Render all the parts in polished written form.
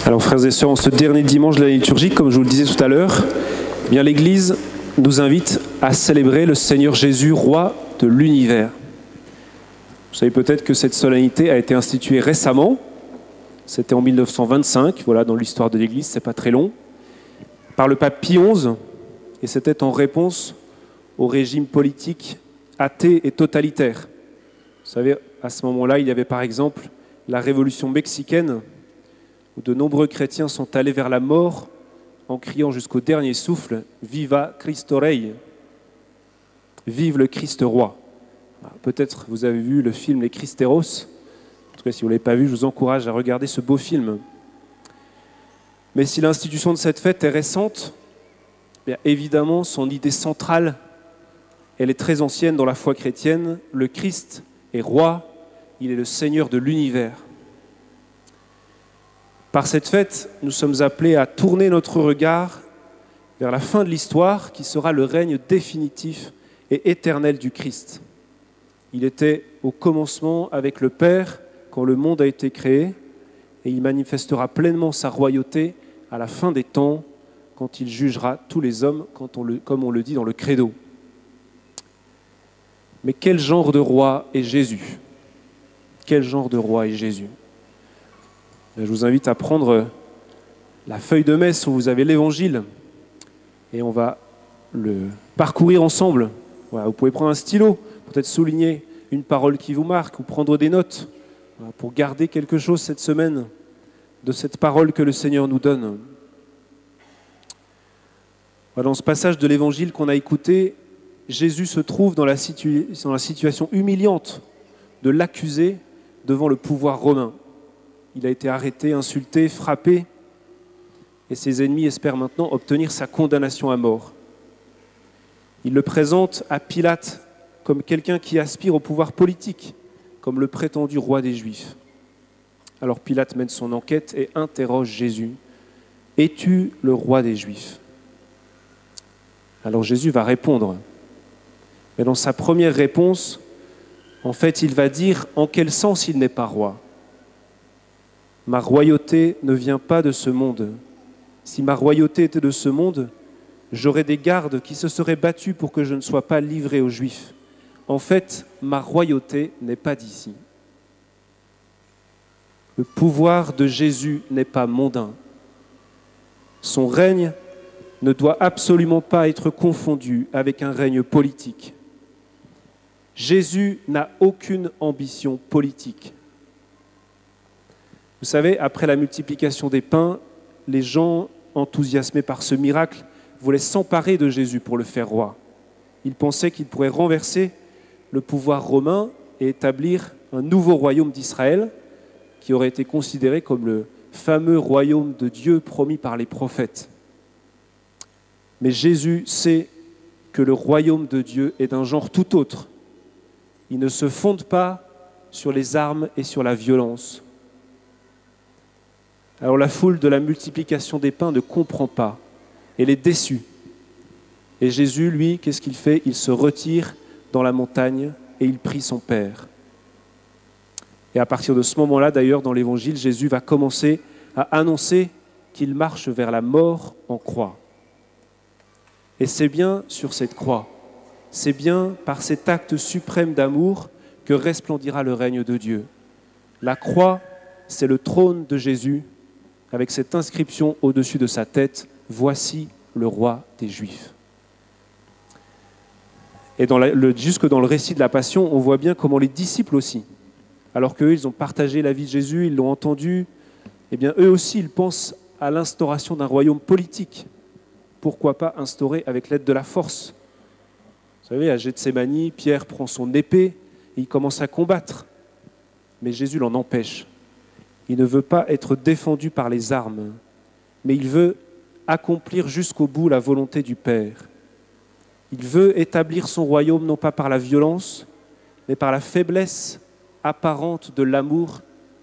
Alors frères et sœurs, en ce dernier dimanche de la liturgie, comme je vous le disais tout à l'heure, eh bien l'Église nous invite à célébrer le Seigneur Jésus, roi de l'univers. Vous savez peut-être que cette solennité a été instituée récemment, c'était en 1925, voilà, dans l'histoire de l'Église, c'est pas très long, par le pape Pie XI, et c'était en réponse au régime politique athée et totalitaire. Vous savez, à ce moment-là, il y avait par exemple la révolution mexicaine, où de nombreux chrétiens sont allés vers la mort en criant jusqu'au dernier souffle « Viva Cristo Rey !» Vive le Christ roi. Peut-être vous avez vu le film Les Cristeros. En tout cas, si vous ne l'avez pas vu, je vous encourage à regarder ce beau film. Mais si l'institution de cette fête est récente, bien évidemment, son idée centrale, elle est très ancienne dans la foi chrétienne. Le Christ est roi, il est le Seigneur de l'univers. Par cette fête, nous sommes appelés à tourner notre regard vers la fin de l'histoire qui sera le règne définitif et éternel du Christ. Il était au commencement avec le Père quand le monde a été créé et il manifestera pleinement sa royauté à la fin des temps quand il jugera tous les hommes, comme on le dit dans le Credo. Mais quel genre de roi est Jésus ? Quel genre de roi est Jésus ? Je vous invite à prendre la feuille de messe où vous avez l'Évangile et on va le parcourir ensemble. Voilà, vous pouvez prendre un stylo, peut-être souligner une parole qui vous marque ou prendre des notes pour garder quelque chose cette semaine de cette parole que le Seigneur nous donne. Voilà, dans ce passage de l'Évangile qu'on a écouté, Jésus se trouve dans la situation humiliante de l'accuser devant le pouvoir romain. Il a été arrêté, insulté, frappé, et ses ennemis espèrent maintenant obtenir sa condamnation à mort. Il le présente à Pilate comme quelqu'un qui aspire au pouvoir politique, comme le prétendu roi des Juifs. Alors Pilate mène son enquête et interroge Jésus. « Es-tu le roi des Juifs ?» Alors Jésus va répondre. Mais dans sa première réponse, en fait, il va dire en quel sens il n'est pas roi. Ma royauté ne vient pas de ce monde. Si ma royauté était de ce monde, j'aurais des gardes qui se seraient battus pour que je ne sois pas livré aux Juifs. En fait, ma royauté n'est pas d'ici. Le pouvoir de Jésus n'est pas mondain. Son règne ne doit absolument pas être confondu avec un règne politique. Jésus n'a aucune ambition politique. Vous savez, après la multiplication des pains, les gens enthousiasmés par ce miracle voulaient s'emparer de Jésus pour le faire roi. Ils pensaient qu'il pourrait renverser le pouvoir romain et établir un nouveau royaume d'Israël qui aurait été considéré comme le fameux royaume de Dieu promis par les prophètes. Mais Jésus sait que le royaume de Dieu est d'un genre tout autre. Il ne se fonde pas sur les armes et sur la violence. Alors la foule de la multiplication des pains ne comprend pas. Elle est déçue. Et Jésus, lui, qu'est-ce qu'il fait ? Il se retire dans la montagne et il prie son Père. Et à partir de ce moment-là, d'ailleurs, dans l'Évangile, Jésus va commencer à annoncer qu'il marche vers la mort en croix. Et c'est bien sur cette croix, c'est bien par cet acte suprême d'amour que resplendira le règne de Dieu. La croix, c'est le trône de Jésus, avec cette inscription au-dessus de sa tête, « Voici le roi des Juifs ». Et jusque dans le récit de la Passion, on voit bien comment les disciples aussi, alors qu'eux, ils ont partagé la vie de Jésus, ils l'ont entendu, eh bien eux aussi, ils pensent à l'instauration d'un royaume politique. Pourquoi pas instaurer avec l'aide de la force ? Vous savez, à Gethsémani, Pierre prend son épée et il commence à combattre. Mais Jésus l'en empêche. Il ne veut pas être défendu par les armes, mais il veut accomplir jusqu'au bout la volonté du Père. Il veut établir son royaume non pas par la violence, mais par la faiblesse apparente de l'amour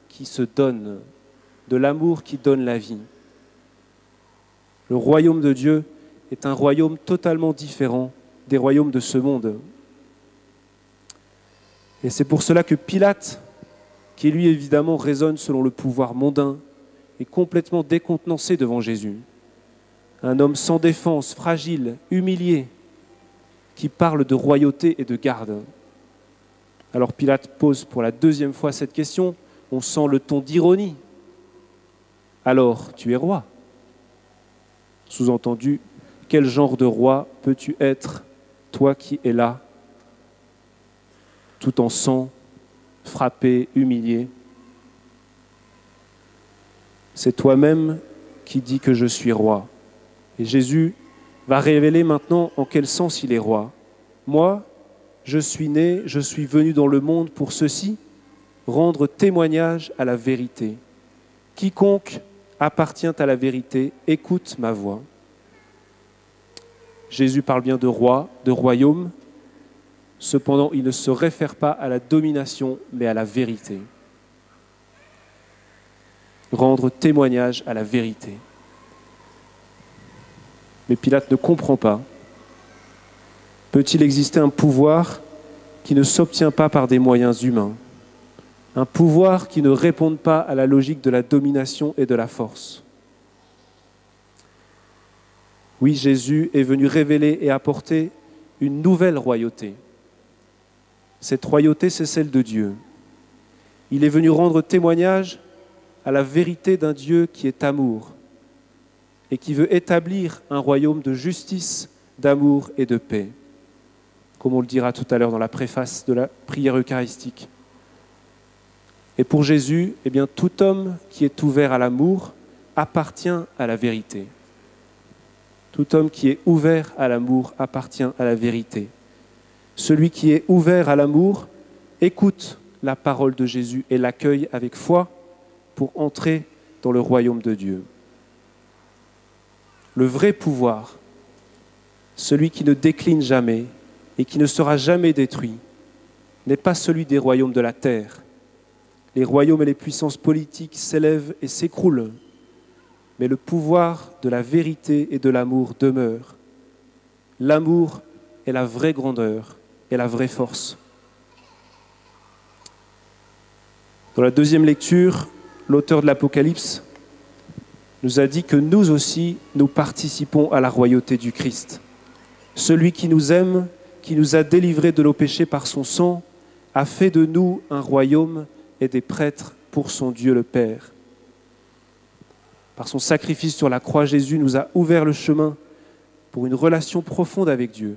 qui se donne, de l'amour qui donne la vie. Le royaume de Dieu est un royaume totalement différent des royaumes de ce monde. Et c'est pour cela que Pilate, qui lui évidemment raisonne selon le pouvoir mondain, et complètement décontenancé devant Jésus. Un homme sans défense, fragile, humilié, qui parle de royauté et de garde. Alors Pilate pose pour la deuxième fois cette question. On sent le ton d'ironie. Alors, tu es roi. Sous-entendu, quel genre de roi peux-tu être, toi qui es là, tout en sang, frappé, humilié? C'est toi-même qui dis que je suis roi. Et Jésus va révéler maintenant en quel sens il est roi. Moi, je suis né, je suis venu dans le monde pour ceci, rendre témoignage à la vérité. Quiconque appartient à la vérité, écoute ma voix. Jésus parle bien de roi, de royaume. Cependant, il ne se réfère pas à la domination, mais à la vérité. Rendre témoignage à la vérité. Mais Pilate ne comprend pas. Peut-il exister un pouvoir qui ne s'obtient pas par des moyens humains? Un pouvoir qui ne réponde pas à la logique de la domination et de la force? Oui, Jésus est venu révéler et apporter une nouvelle royauté. Cette royauté, c'est celle de Dieu. Il est venu rendre témoignage à la vérité d'un Dieu qui est amour et qui veut établir un royaume de justice, d'amour et de paix, comme on le dira tout à l'heure dans la préface de la prière eucharistique. Et pour Jésus, eh bien, tout homme qui est ouvert à l'amour appartient à la vérité. Tout homme qui est ouvert à l'amour appartient à la vérité. Celui qui est ouvert à l'amour écoute la parole de Jésus et l'accueille avec foi pour entrer dans le royaume de Dieu. Le vrai pouvoir, celui qui ne décline jamais et qui ne sera jamais détruit, n'est pas celui des royaumes de la terre. Les royaumes et les puissances politiques s'élèvent et s'écroulent, mais le pouvoir de la vérité et de l'amour demeure. L'amour est la vraie grandeur et la vraie force. Dans la deuxième lecture, l'auteur de l'Apocalypse nous a dit que nous aussi, nous participons à la royauté du Christ. Celui qui nous aime, qui nous a délivrés de nos péchés par son sang, a fait de nous un royaume et des prêtres pour son Dieu le Père. Par son sacrifice sur la croix, Jésus nous a ouvert le chemin pour une relation profonde avec Dieu.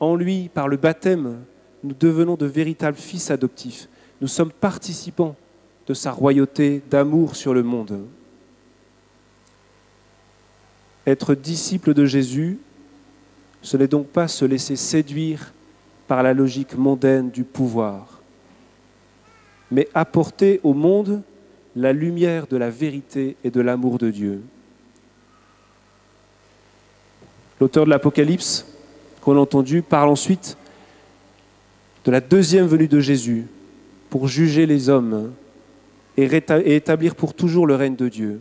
En lui, par le baptême, nous devenons de véritables fils adoptifs. Nous sommes participants de sa royauté d'amour sur le monde. Être disciple de Jésus, ce n'est donc pas se laisser séduire par la logique mondaine du pouvoir, mais apporter au monde la lumière de la vérité et de l'amour de Dieu. L'auteur de l'Apocalypse, qu'on a entendu, parle ensuite de la deuxième venue de Jésus pour juger les hommes et établir pour toujours le règne de Dieu.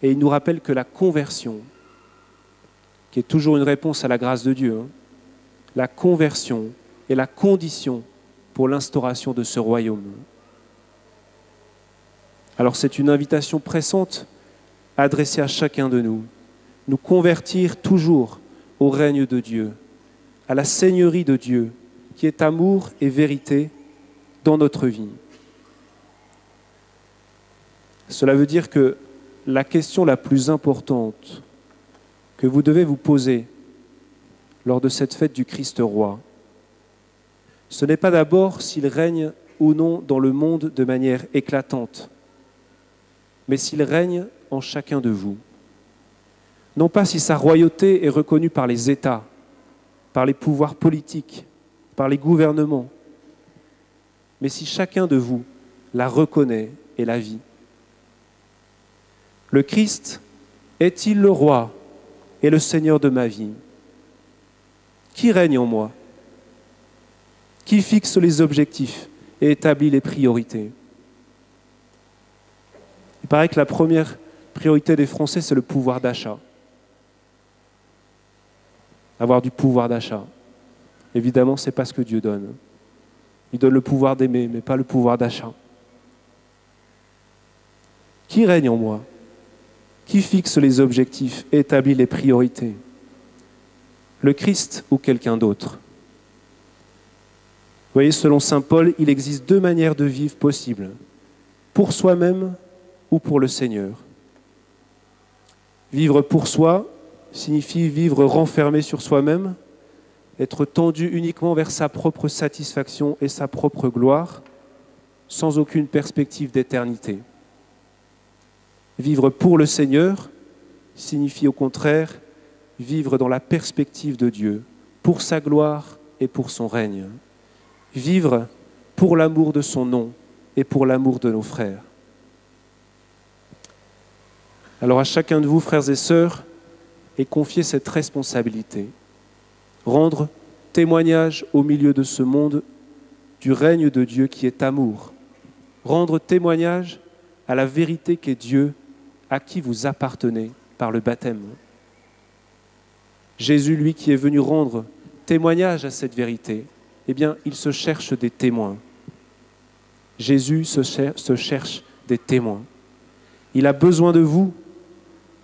Et il nous rappelle que la conversion, qui est toujours une réponse à la grâce de Dieu, la conversion est la condition pour l'instauration de ce royaume. Alors c'est une invitation pressante adressée à chacun de nous. Nous convertir toujours au règne de Dieu, à la seigneurie de Dieu, qui est amour et vérité dans notre vie. Cela veut dire que la question la plus importante que vous devez vous poser lors de cette fête du Christ roi, ce n'est pas d'abord s'il règne ou non dans le monde de manière éclatante, mais s'il règne en chacun de vous. Non pas si sa royauté est reconnue par les États, par les pouvoirs politiques, par les gouvernements, mais si chacun de vous la reconnaît et la vit. Le Christ est-il le roi et le Seigneur de ma vie? Qui règne en moi? Qui fixe les objectifs et établit les priorités? Il paraît que la première priorité des Français, c'est le pouvoir d'achat. Avoir du pouvoir d'achat. Évidemment, ce n'est pas ce que Dieu donne. Il donne le pouvoir d'aimer, mais pas le pouvoir d'achat. Qui règne en moi? Qui fixe les objectifs et établit les priorités? Le Christ ou quelqu'un d'autre? Vous voyez, selon saint Paul, il existe deux manières de vivre possibles, pour soi-même ou pour le Seigneur. Vivre pour soi signifie vivre renfermé sur soi-même, être tendu uniquement vers sa propre satisfaction et sa propre gloire, sans aucune perspective d'éternité. Vivre pour le Seigneur signifie au contraire vivre dans la perspective de Dieu, pour sa gloire et pour son règne. Vivre pour l'amour de son nom et pour l'amour de nos frères. Alors à chacun de vous, frères et sœurs, est confiée cette responsabilité. Rendre témoignage au milieu de ce monde du règne de Dieu qui est amour. Rendre témoignage à la vérité qu'est Dieu, à qui vous appartenez par le baptême. Jésus, lui, qui est venu rendre témoignage à cette vérité, eh bien, il se cherche des témoins. Jésus se cherche des témoins. Il a besoin de vous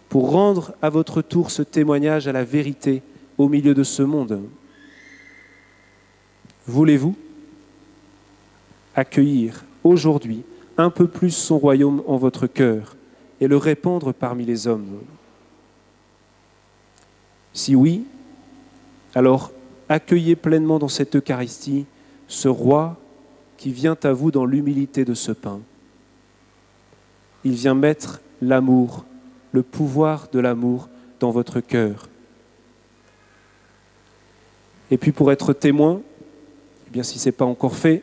pour rendre à votre tour ce témoignage à la vérité au milieu de ce monde. Voulez-vous accueillir aujourd'hui un peu plus son royaume en votre cœur et le répandre parmi les hommes? Si oui, alors accueillez pleinement dans cette Eucharistie ce roi qui vient à vous dans l'humilité de ce pain. Il vient mettre l'amour, le pouvoir de l'amour dans votre cœur. Et puis pour être témoin, eh bien si ce n'est pas encore fait,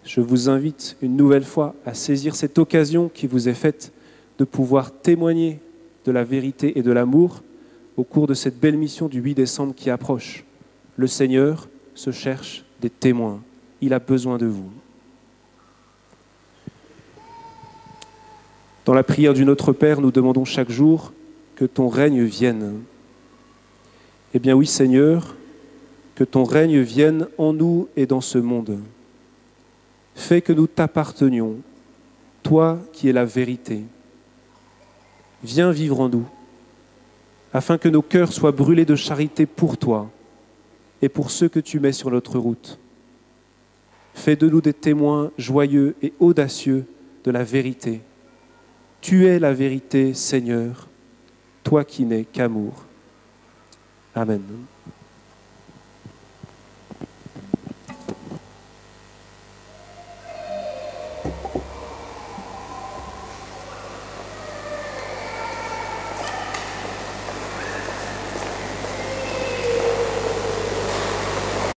je vous invite une nouvelle fois à saisir cette occasion qui vous est faite de pouvoir témoigner de la vérité et de l'amour au cours de cette belle mission du 8 décembre qui approche. Le Seigneur se cherche des témoins. Il a besoin de vous. Dans la prière du Notre Père, nous demandons chaque jour que ton règne vienne. Eh bien oui, Seigneur, que ton règne vienne en nous et dans ce monde. Fais que nous t'appartenions, toi qui es la vérité. Viens vivre en nous, afin que nos cœurs soient brûlés de charité pour toi et pour ceux que tu mets sur notre route. Fais de nous des témoins joyeux et audacieux de la vérité. Tu es la vérité, Seigneur, toi qui n'es qu'amour. Amen.